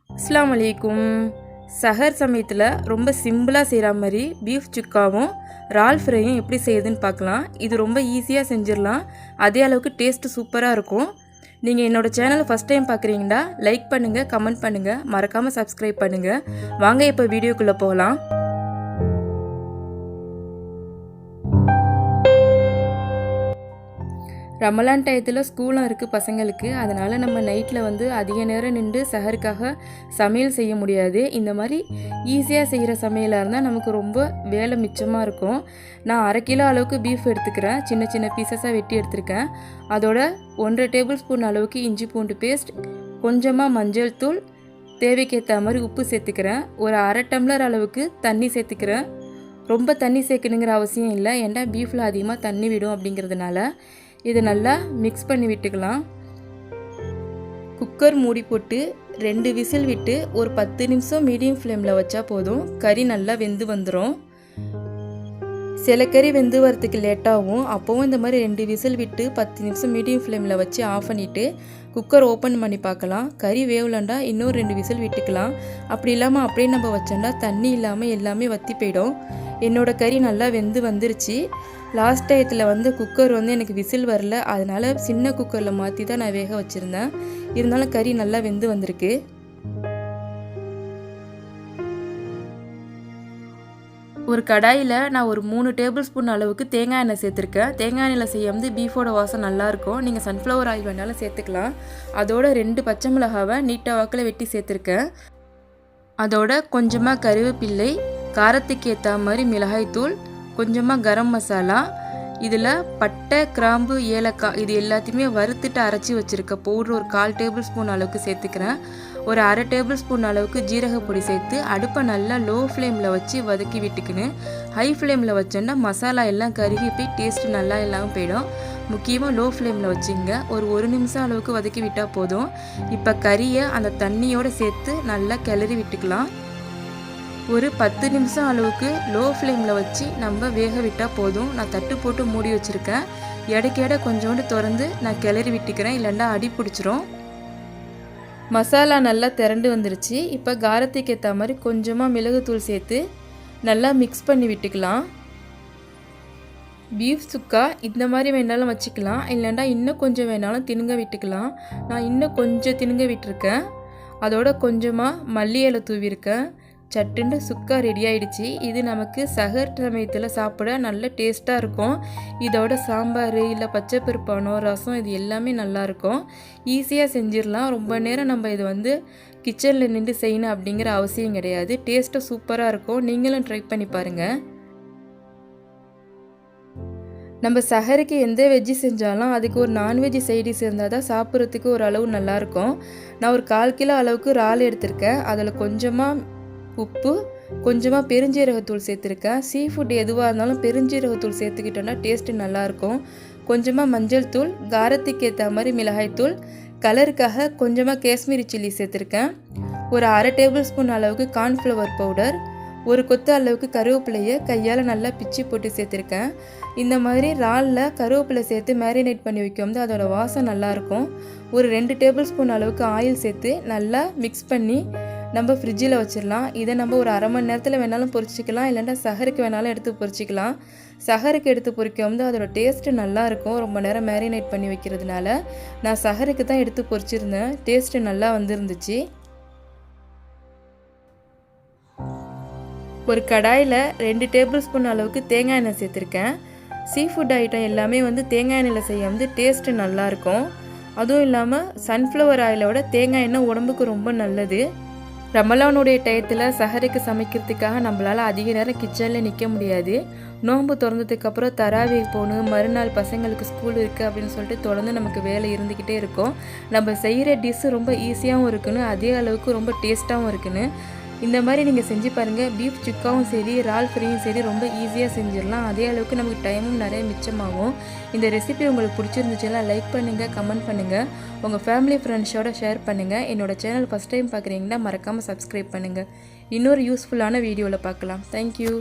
அஸ்ஸலாமு அலைக்கும். சஹர் சமயத்தில் ரொம்ப சிம்பிளாக செய்கிற மாதிரி பீஃப் சுக்காவும் இறால் ஃப்ரையும் எப்படி செய்யுதுன்னு பார்க்கலாம். இது ரொம்ப ஈஸியாக செஞ்சிடலாம், அதே அளவுக்கு டேஸ்ட்டு சூப்பராக இருக்கும். நீங்கள் என்னோடய சேனலை ஃபஸ்ட் டைம் பார்க்குறீங்களா, லைக் பண்ணுங்கள், கமெண்ட் பண்ணுங்கள், மறக்காமல் சப்ஸ்கிரைப் பண்ணுங்கள். வாங்க இப்போ வீடியோக்குள்ளே போகலாம். ரமலான் டயத்தில் ஸ்கூலும் இருக்குது பசங்களுக்கு. அதனால் நம்ம நைட்டில் அதிக நேரம் நின்று சஹருக்காக சமையல் செய்ய முடியாது. இந்த மாதிரி ஈஸியாக செய்கிற சமையலாக இருந்தால் நமக்கு ரொம்ப வேலை மிச்சமாக இருக்கும். நான் 1/2 கிலோ அளவுக்கு பீஃப் எடுத்துக்கிறேன், சின்ன சின்ன பீசஸாக வெட்டி எடுத்துருக்கேன். அதோட 1.5 டேபிள் ஸ்பூன் அளவுக்கு இஞ்சி பூண்டு பேஸ்ட், கொஞ்சமாக மஞ்சள் தூள், தேவைக்கேற்ற மாதிரி உப்பு சேர்த்துக்கிறேன். ஒரு 1/2 டம்ளர் அளவுக்கு தண்ணி சேர்த்துக்கிறேன். ரொம்ப தண்ணி சேர்க்கணுங்கிற அவசியம் இல்லை, ஏன்னா பீஃபில் அதிகமாக தண்ணி விடும் அப்படிங்கிறதுனால. இதை நல்லா மிக்ஸ் பண்ணி விட்டுக்கலாம். குக்கர் மூடி போட்டு 2 விசில் விட்டு ஒரு 10 நிமிஷம் மீடியம் ஃப்ளேமில் வச்சா போதும். கறி நல்லா வெந்து வந்துடும். சில கறி வெந்து வரத்துக்கு லேட்டாகும். அப்போவும் இந்த மாதிரி 2 விசில் விட்டு 10 நிமிஷம் மீடியம் ஃப்ளேமில் வச்சு ஆஃப் பண்ணிவிட்டு குக்கர் ஓப்பன் பண்ணி பார்க்கலாம். கறி வேவலண்டா இன்னும் 2 விசில் விட்டுக்கலாம். அப்படி இல்லாமல் அப்படியே நம்ம வச்சோண்டா தண்ணி இல்லாமல் எல்லாமே வற்றி போயிடும். என்னோடய கறி நல்லா வெந்து வந்துருச்சு. லாஸ்ட் டயத்தில் குக்கர் எனக்கு விசில் வரல, அதனால் சின்ன குக்கரில் மாற்றி தான் நான் வேக வச்சுருந்தேன். இருந்தாலும் கறி நல்லா வெந்து வந்திருக்கு. ஒரு கடாயில் நான் ஒரு 3 டேபிள் ஸ்பூன் அளவுக்கு தேங்காய் எண்ணெய் சேர்த்துருக்கேன். தேங்காய் எண்ணெயில் செய்யும்போது பீஃபோட வாசம் நல்லாயிருக்கும். நீங்கள் சன்ஃப்ளவர் ஆயில் வேணாலும் சேர்த்துக்கலாம். அதோட 2 பச்சை மிளகாவை நீட்டாக வாக்கில் வெட்டி சேர்த்துருக்கேன். அதோட கொஞ்சமாக கருவேப்பிள்ளை, காரத்துக்கு ஏற்ற மாதிரி மிளகாய்த்தூள், கொஞ்சமாக கரம் மசாலா, இதில் பட்டை, கிராம்பு, ஏலக்காய் இது எல்லாத்தையுமே வறுத்துட்டு அரைச்சி வச்சுருக்க பவுட்ரு ஒரு 1/4 டேபிள் ஸ்பூன் அளவுக்கு சேர்த்துக்கிறேன். ஒரு 1/2 டேபிள் ஸ்பூன் அளவுக்கு ஜீரகப்பொடி சேர்த்து அடுப்பை நல்லா லோ ஃப்ளேமில் வச்சு வதக்கி விட்டுக்கின்னு, ஹை ஃப்ளேமில் வச்சோன்னா மசாலா எல்லாம் கருகி போய் டேஸ்ட்டு நல்லா இல்லாமல் போயிடும். முக்கியமாக லோ ஃப்ளேமில் வச்சுங்க. ஒரு 1 நிமிஷம் அளவுக்கு வதக்கி விட்டால் போதும். இப்போ கறியை அந்த தண்ணியோடு சேர்த்து நல்லா கிளறி விட்டுக்கலாம். ஒரு 10 நிமிஷம் அளவுக்கு லோ ஃப்ளேமில் வச்சு நம்ம வேக விட்டால் போதும். நான் தட்டு போட்டு மூடி வச்சுருக்கேன். இடைக்கேட கொஞ்சோண்டு திறந்து நான் கிளறி விட்டுக்கிறேன், இல்லைன்னா அடி பிடிச்சிரும். மசாலா நல்லா திரண்டு வந்துருச்சு. இப்போ காரத்துக்கு ஏற்ற மாதிரி கொஞ்சமாக மிளகுத்தூள் சேர்த்து நல்லா மிக்ஸ் பண்ணி விட்டுக்கலாம். பீஃப் சுக்கா இந்த மாதிரி வேணாலும் வச்சுக்கலாம், இல்லைன்னா இன்னும் கொஞ்சம் வேணாலும் திணுங்க விட்டுக்கலாம். நான் இன்னும் கொஞ்சம் திணுங்க விட்டுருக்கேன். அதோட கொஞ்சமாக மல்லி இலை தூவிருக்கேன். சட்டுண்டு சுக்கா ரெடி ஆகிடுச்சு. இது நமக்கு சஹர் சமயத்தில் சாப்பிட நல்ல டேஸ்ட்டாக இருக்கும். இதோட சாம்பார் இல்லை பச்சை பருப்பானோ ரசம் இது எல்லாமே நல்லாயிருக்கும். ஈஸியாக செஞ்சிடலாம். ரொம்ப நேரம் நம்ம இது கிச்சனில் நின்று செய்யணும் அப்படிங்கிற அவசியம் கிடையாது. டேஸ்ட்டும் சூப்பராக இருக்கும். நீங்களும் ட்ரை பண்ணி பாருங்கள். நம்ம சஹருக்கு எந்த வெஜ்ஜி செஞ்சாலும் அதுக்கு ஒரு நான்வெஜ் சைடிஷ் இருந்தால் தான் சாப்பிட்றதுக்கு ஒரு அளவு நல்லாயிருக்கும். நான் ஒரு 1/4 கிலோ அளவுக்கு இறால் எடுத்திருக்கேன். அதில் கொஞ்சமாக உப்பு, கொஞ்சமாக பெருஞ்சீரகத்தூள் சேர்த்துருக்கேன். சீ ஃபுட் எதுவாக இருந்தாலும் பெருஞ்சீரகத்தூள் சேர்த்துக்கிட்டோன்னா டேஸ்ட்டு நல்லாயிருக்கும். கொஞ்சமாக மஞ்சள் தூள், காரத்துக்கு ஏற்ற மாதிரி மிளகாய்த்தூள், கலருக்காக கொஞ்சமாக காஷ்மீரி சில்லி சேர்த்துருக்கேன். ஒரு 1/2 டேபிள் ஸ்பூன் அளவுக்கு கார்ன்ஃப்ளவர் பவுடர், ஒரு கொத்து அளவுக்கு கருவேப்பிலையை கையால் நல்லா பிச்சு போட்டு சேர்த்துருக்கேன். இந்த மாதிரி இறாலில் கருவேப்பிலை சேர்த்து மேரினேட் பண்ணி வைக்கும்போது அதோட வாசம் நல்லாயிருக்கும். ஒரு 2 டேபிள் ஸ்பூன் அளவுக்கு ஆயில் சேர்த்து நல்லா மிக்ஸ் பண்ணி நம்ம ஃப்ரிட்ஜில் வச்சிடலாம். இதை நம்ம ஒரு 1/2 மணி நேரத்தில் வேணாலும் பொரிச்சிக்கலாம், இல்லைன்னா சஹருக்கு வேணாலும் எடுத்து பொரிச்சிக்கலாம். சஹருக்கு எடுத்து பொரிக்கும்போது அதோட டேஸ்ட்டு நல்லாயிருக்கும். ரொம்ப நேரம் மேரினேட் பண்ணி வைக்கிறதுனால நான் சஹருக்கு தான் எடுத்து பொரிச்சிருந்தேன். டேஸ்ட்டு நல்லா வந்துருந்துச்சு. ஒரு கடாயில் 2 டேபிள் ஸ்பூன் அளவுக்கு தேங்காய் எண்ணெய் சேர்த்துருக்கேன். சீ ஃபுட் ஐட்டம் எல்லாமே தேங்காய் எண்ணெயில் செய்யும்போது டேஸ்ட்டு நல்லாயிருக்கும். அதுவும் இல்லாமல் சன்ஃப்ளவர் ஆயிலோட தேங்காய் எண்ணெய் உடம்புக்கு ரொம்ப நல்லது. ரமலானுடைய டயத்தில் சஹருக்கு சமைக்கிறதுக்காக நம்மளால் அதிக நேரம் கிச்சனில் நிற்க முடியாது. நோன்பு திறந்ததுக்கப்புறம் தராவி போகணும், மறுநாள் பசங்களுக்கு ஸ்கூல் இருக்குது அப்படின்னு சொல்லிட்டு தொடர்ந்து நமக்கு வேலை இருந்துக்கிட்டே இருக்கும். நம்ம செய்கிற டிஷ்ஷு ரொம்ப ஈஸியாகவும் இருக்குன்னு, அதே அளவுக்கு ரொம்ப டேஸ்ட்டாகவும் இருக்குன்னு. இந்த மாதிரி நீங்கள் செஞ்சு பாருங்கள். பீஃப் சுக்காவும் சரி, இறால் ஃப்ரையும் சரி ரொம்ப ஈஸியாக செஞ்சிடலாம். அதே அளவுக்கு நமக்கு டைமும் நிறைய மிச்சமாகும். இந்த ரெசிபி உங்களுக்கு பிடிச்சிருந்துச்சுன்னா லைக் பண்ணுங்கள், கமெண்ட் பண்ணுங்கள், உங்கள் ஃபேமிலி ஃப்ரெண்ட்ஸோட ஷேர் பண்ணுங்கள். என்னோடய சேனல் ஃபஸ்ட் டைம் பார்க்குறீங்கன்னா மறக்காமல் சப்ஸ்கிரைப் பண்ணுங்கள். இன்னொரு யூஸ்ஃபுல்லான வீடியோவில் பார்க்கலாம். தேங்க்யூ.